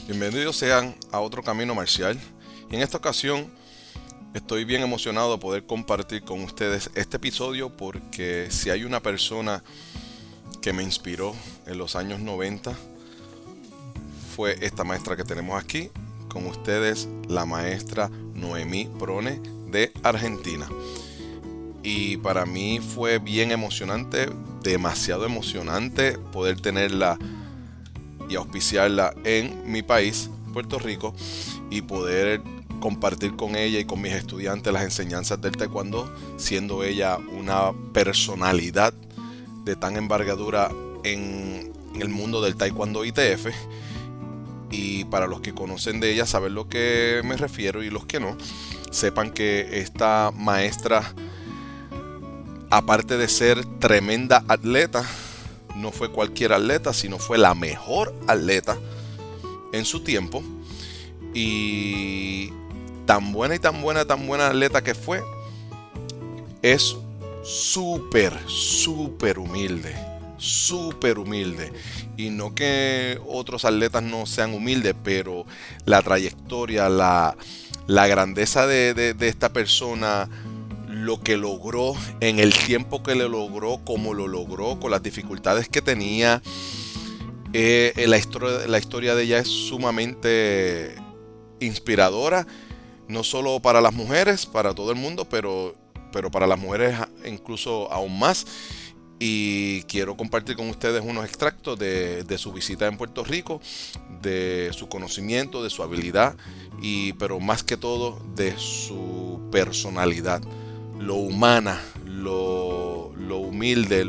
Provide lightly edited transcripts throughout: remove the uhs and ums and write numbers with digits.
Bienvenidos sean a otro Camino Marcial. Y en esta ocasión estoy bien emocionado de poder compartir con ustedes este episodio porque si hay una persona que me inspiró en los años 90 fue esta maestra que tenemos aquí con ustedes, la maestra Noemí Prone de Argentina. Y para mí fue bien emocionante, demasiado emocionante poder tenerla y auspiciarla en mi país, Puerto Rico, y poder compartir con ella y con mis estudiantes las enseñanzas del taekwondo, siendo ella una personalidad de tan envergadura en el mundo del taekwondo ITF. Y para los que conocen de ella saben lo que me refiero, y los que no, sepan que esta maestra, aparte de ser tremenda atleta, no fue cualquier atleta, sino fue la mejor atleta en su tiempo. Y tan buena y tan buena, tan buena atleta que fue, es súper, súper humilde. Súper humilde. Y no que otros atletas no sean humildes, pero la trayectoria, la grandeza de esta persona, lo que logró en el tiempo que lo logró, como lo logró, con las dificultades que tenía. La historia de ella es sumamente inspiradora, no solo para las mujeres, para todo el mundo, pero para las mujeres incluso aún más. Y quiero compartir con ustedes unos extractos de su visita en Puerto Rico, de su conocimiento, de su habilidad, pero más que todo de su personalidad, lo humana, lo humilde,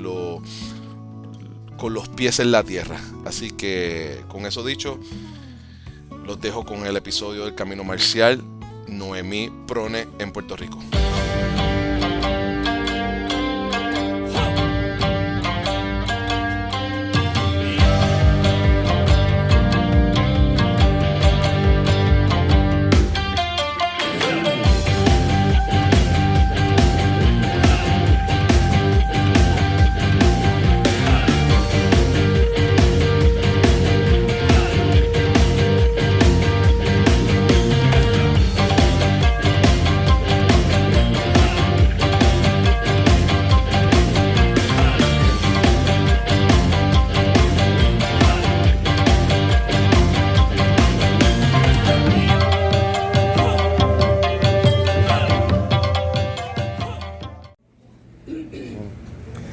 con los pies en la tierra. Así que con eso dicho, los dejo con el episodio del Camino Marcial, Noemí Prone en Puerto Rico.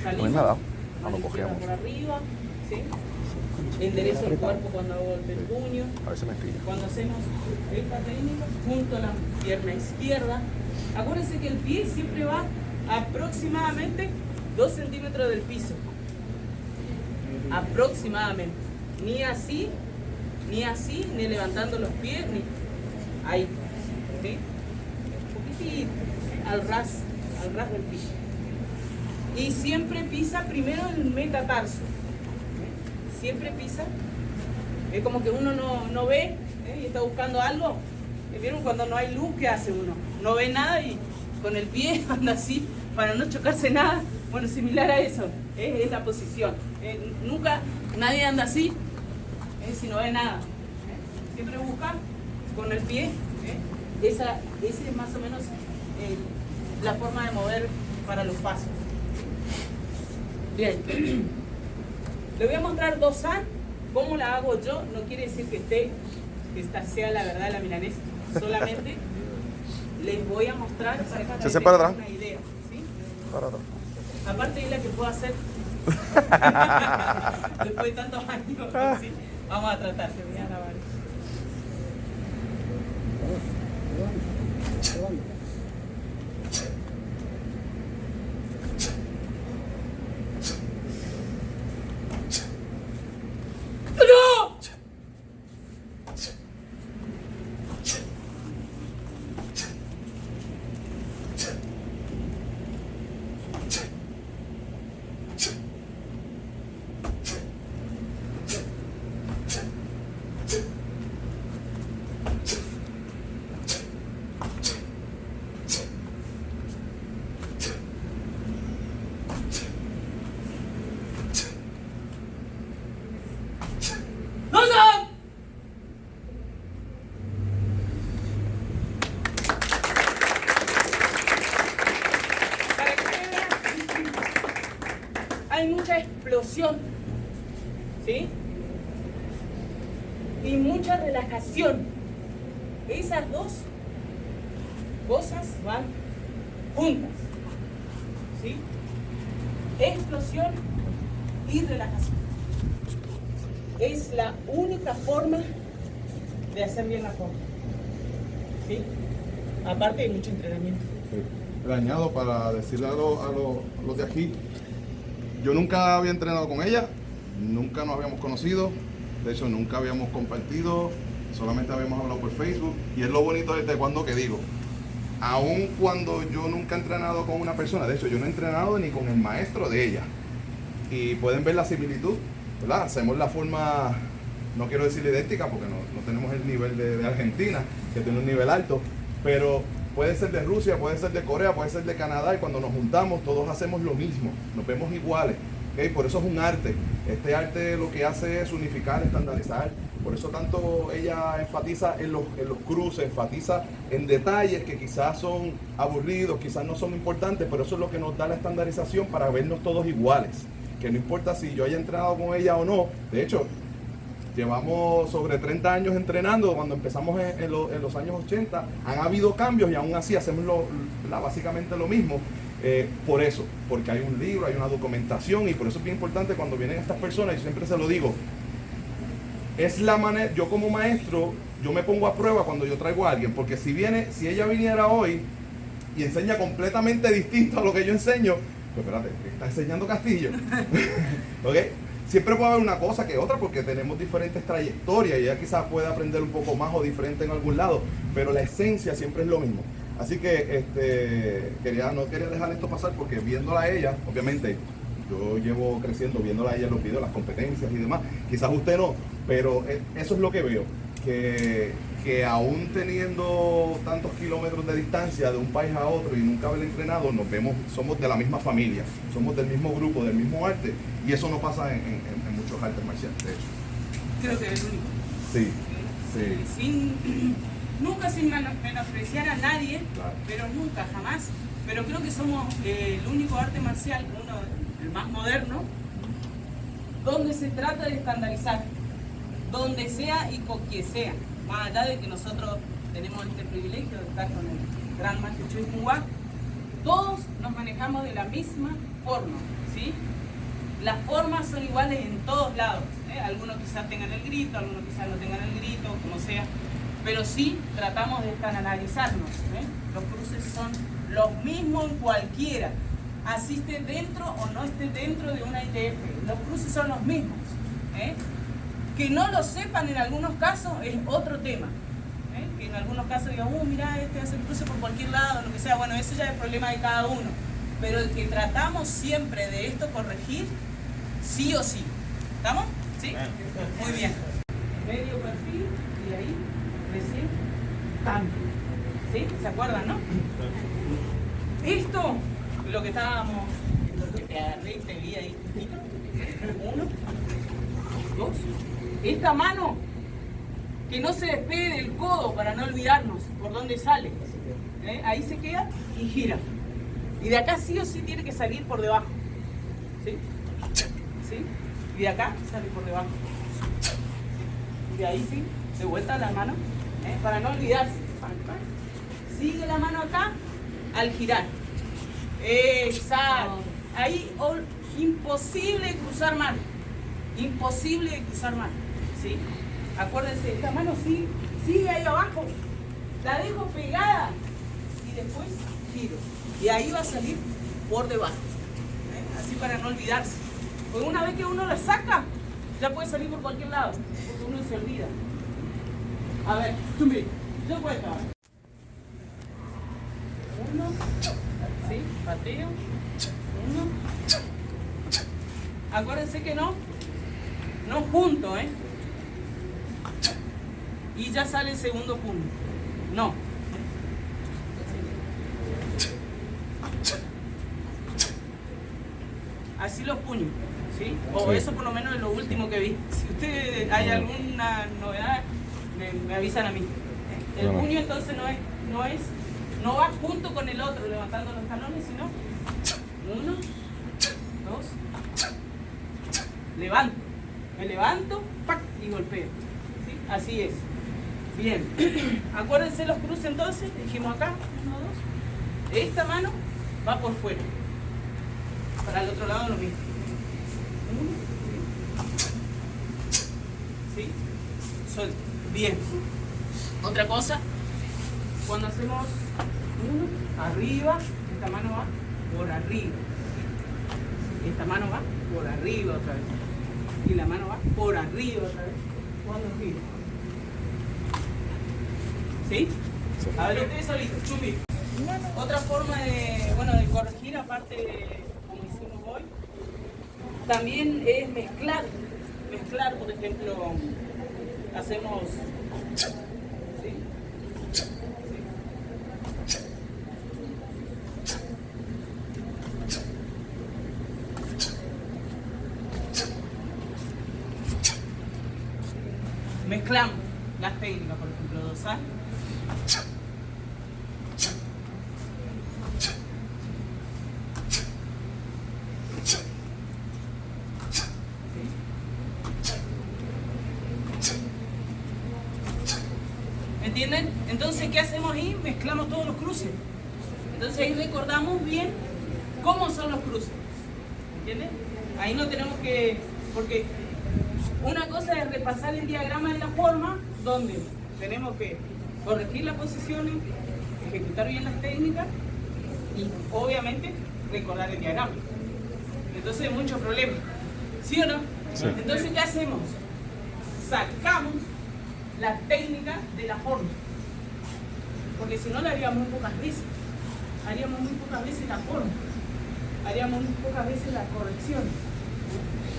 Salimos, Cuando cogíamos. por arriba, ¿sí? Enderezo el cuerpo cuando hago el puño. A ver si me explica. Cuando hacemos esta técnica, junto a la pierna izquierda, acuérdense que el pie siempre va aproximadamente 2 centímetros del piso. Aproximadamente. Ni así, ni levantando los pies, ni ahí. ¿Sí? Un poquitito, al ras del piso. Y siempre pisa primero el metatarso. Siempre pisa. Es como que uno no ve y está buscando algo. ¿Vieron cuando no hay luz? ¿Qué hace uno? No ve nada y con el pie anda así para no chocarse nada. Bueno, similar a eso. Es la posición. Nunca nadie anda así si no ve nada. Siempre busca con el pie. Esa es más o menos la forma de mover para los pasos. Bien, le voy a mostrar 2A, cómo la hago yo. No quiere decir que esta sea la verdad de la milanesa, solamente les voy a mostrar para que Se tengan para atrás. una idea, ¿sí? Para atrás. Aparte de la que puedo hacer después de tantos años, ¿sí? Vamos a tratar, se voy a grabar. explosión, ¿sí? Y mucha relajación. Esas dos cosas van juntas, ¿sí? Explosión y relajación. Es la única forma de hacer bien la forma, ¿sí? Aparte de mucho entrenamiento. Le añado para decirle a los de aquí, yo nunca había entrenado con ella, nunca nos habíamos conocido, de hecho nunca habíamos compartido, solamente habíamos hablado por Facebook, y es lo bonito del taekwondo que digo, aun cuando yo nunca he entrenado con una persona, de hecho yo no he entrenado ni con el maestro de ella, y pueden ver la similitud, ¿verdad? Hacemos la forma, no quiero decir idéntica porque no tenemos el nivel de Argentina, que tiene un nivel alto, pero puede ser de Rusia, puede ser de Corea, puede ser de Canadá, y cuando nos juntamos todos hacemos lo mismo, nos vemos iguales, ¿okay? Por eso es un arte. Este arte lo que hace es unificar, estandarizar. Por eso tanto ella enfatiza en los cruces, enfatiza en detalles que quizás son aburridos, quizás no son importantes, pero eso es lo que nos da la estandarización para vernos todos iguales. Que no importa si yo haya entrenado con ella o no, de hecho, llevamos sobre 30 años entrenando. Cuando empezamos en los años 80, han habido cambios y aún así hacemos básicamente lo mismo. Por eso, porque hay un libro, hay una documentación, y por eso es bien importante cuando vienen estas personas, yo siempre se lo digo, es la manera, yo como maestro, yo me pongo a prueba cuando yo traigo a alguien, porque si ella viniera hoy y enseña completamente distinto a lo que yo enseño, pues espérate, está enseñando Castillo. ¿Okay? Siempre puede haber una cosa que otra porque tenemos diferentes trayectorias y ella quizás puede aprender un poco más o diferente en algún lado, pero la esencia siempre es lo mismo. Así que no quería dejar esto pasar porque viéndola a ella, obviamente yo llevo creciendo viéndola a ella en los videos, las competencias y demás, quizás usted no, pero eso es lo que veo, que aún teniendo tantos kilómetros de distancia de un país a otro y nunca haber entrenado, nos vemos, somos de la misma familia, somos del mismo grupo, del mismo arte, y eso no pasa en muchos artes marciales, de hecho. Creo que es el único. Sí. Nunca sin menospreciar a nadie, Claro. pero nunca, jamás. Pero creo que somos el único arte marcial, el más moderno, donde se trata de estandarizar, donde sea y con quien sea. Más allá de que nosotros tenemos este privilegio de estar con el gran maestro Choi Kung-Wha, todos nos manejamos de la misma forma, ¿sí? Las formas son iguales en todos lados, ¿eh? Algunos quizás tengan el grito, algunos quizás no tengan el grito, como sea, pero sí tratamos de estandarizarnos, ¿eh? Los cruces son los mismos en cualquiera, así esté dentro o no esté dentro de una ITF, los cruces son los mismos, ¿eh? Que no lo sepan en algunos casos es otro tema, ¿eh? Que en algunos casos digan, mirá, hace el cruce por cualquier lado, lo que sea, bueno, eso ya es el problema de cada uno, pero el que tratamos siempre de esto corregir, sí o sí. ¿Estamos? ¿Sí? Muy bien. Medio perfil y ahí recién cambio. ¿Sí? ¿Se acuerdan, no? Esto, lo que estábamos, lo que te agarré y te vi ahí, 1, 2. Esta mano, que no se despegue del codo para no olvidarnos por dónde sale. Ahí se queda y gira. Y de acá sí o sí tiene que salir por debajo. ¿Sí? ¿Sí? Y de acá sale por debajo. Y de ahí sí, de vuelta la mano, para no olvidarse. Sigue la mano acá al girar. Exacto. Ahí imposible cruzar mano. Imposible de cruzar mano. ¿Sí? Acuérdense, esta mano sigue ahí abajo. La dejo pegada. Y después giro. Y ahí va a salir por debajo. Así para no olvidarse. Porque una vez que uno la saca, ya puede salir por cualquier lado. Porque uno se olvida. A ver, yo cuento. 1, ¿sí? Pateo. 1. Acuérdense que no junto, y ya sale el segundo puño. No. Así los puños, ¿sí? O eso por lo menos es lo último que vi. Si usted hay alguna novedad, me avisan a mí. El puño entonces no va junto con el otro levantando los talones, sino 1, 2, levanto. Me levanto, ¡pac! Y golpeo. ¿Sí? Así es. Bien. Acuérdense los cruces entonces. Dijimos acá, 1, 2. Esta mano va por fuera. Para el otro lado lo mismo. 1, ¿sí? Suelto. Bien. Otra cosa, cuando hacemos 1, arriba, esta mano va por arriba. Esta mano va por arriba otra vez. Y la mano va por arriba otra vez. Cuando giro. ¿Sí? A ver, ustedes solitos, Chumi. Otra forma de corregir, aparte de como hicimos hoy, también es mezclar. Mezclar, por ejemplo, hacemos... ¿sí? Mezclamos las técnicas, por ejemplo, dorsal. ¿Me entienden? Entonces, ¿qué hacemos ahí? Mezclamos todos los cruces. Entonces ahí recordamos bien cómo son los cruces. ¿Entienden? Ahí no tenemos que... porque una cosa es repasar el diagrama de la forma, donde tenemos que corregir las posiciones, ejecutar bien las técnicas y obviamente recordar el diagrama. Entonces hay muchos problemas. ¿Sí o no? Sí. Entonces, ¿qué hacemos? Sacamos la técnica de la forma. Porque si no la haríamos muy pocas veces. Haríamos muy pocas veces la forma. Haríamos muy pocas veces la corrección.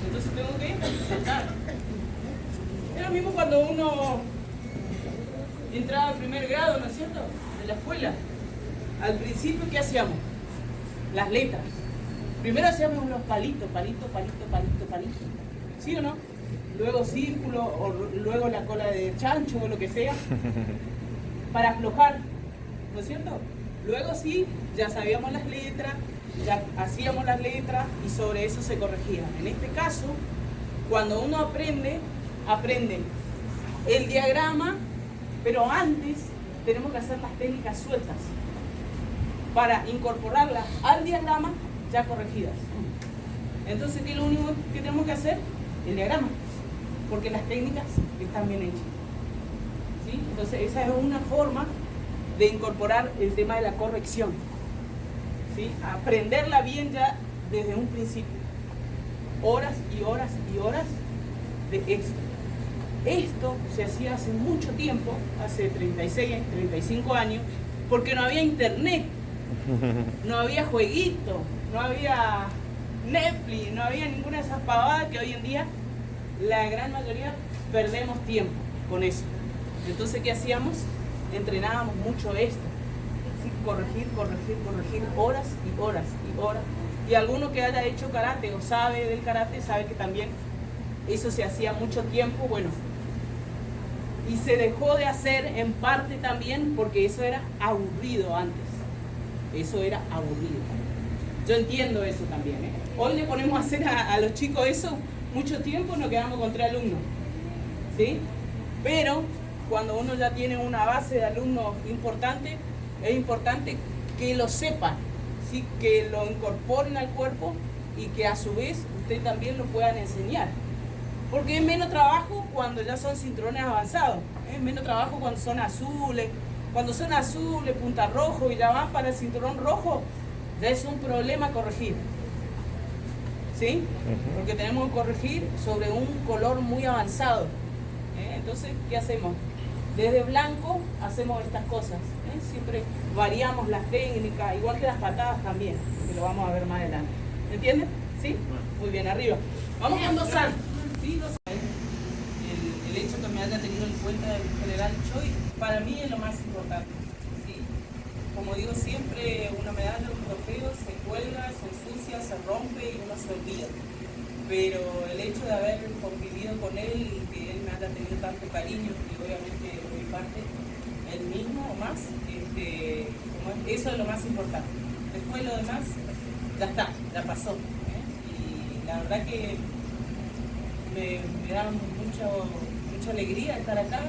Entonces tengo que saltar. Es lo mismo cuando uno entraba al primer grado, ¿no es cierto? En la escuela. Al principio, ¿qué hacíamos? Las letras. Primero hacíamos unos palitos, palito. ¿Sí o no? Luego círculo, o luego la cola de chancho o lo que sea. Para aflojar, ¿no es cierto? Luego sí, ya sabíamos las letras, ya hacíamos las letras y sobre eso se corregía. En este caso, cuando uno aprende el diagrama, pero antes tenemos que hacer las técnicas sueltas para incorporarlas al diagrama ya corregidas. Entonces, ¿qué es lo único que tenemos que hacer? El diagrama, porque las técnicas están bien hechas. ¿Sí? Entonces, esa es una forma de incorporar el tema de la corrección. ¿Sí? Aprenderla bien ya desde un principio. Horas y horas y horas de esto. Esto se hacía hace mucho tiempo, hace 35 años, porque no había internet, no había jueguito, no había Netflix, no había ninguna de esas pavadas que hoy en día la gran mayoría perdemos tiempo con eso. Entonces, ¿qué hacíamos? Entrenábamos mucho esto. ¿Sí? Corregir, horas y horas y horas. Y alguno que haya hecho karate o sabe del karate, sabe que también eso se hacía mucho tiempo, bueno. Y se dejó de hacer en parte también porque eso era aburrido antes. Eso era aburrido. Yo entiendo eso también, ¿eh? Hoy le ponemos a hacer a los chicos eso mucho tiempo, nos quedamos con 3 alumnos. ¿Sí? Pero cuando uno ya tiene una base de alumnos importante, es importante que lo sepan, ¿sí? Que lo incorporen al cuerpo y que a su vez ustedes también lo puedan enseñar. Porque es menos trabajo cuando ya son cinturones avanzados, es menos trabajo cuando son azules. Cuando son azules, punta rojo y ya van para el cinturón rojo, ya es un problema corregir. ¿Sí? Porque tenemos que corregir sobre un color muy avanzado. Entonces, ¿qué hacemos? Desde blanco hacemos estas cosas. Siempre variamos las técnicas, igual que las patadas también, que lo vamos a ver más adelante. ¿Entienden? ¿Sí? Muy bien, arriba. Vamos con dorsal. ¿Sí? El hecho que me haya tenido en cuenta el general Choi, para mí es lo más importante. ¿Sí? Como digo siempre, una medalla, un trofeo, se cuelga, se ensucia, se rompe y uno se olvida. Pero el hecho de haber convivido con él y que él me haya tenido tanto cariño, y obviamente de mi parte, él mismo o más, eso es lo más importante. Después lo demás, ya está, ya pasó. Y la verdad que me da mucha alegría estar acá.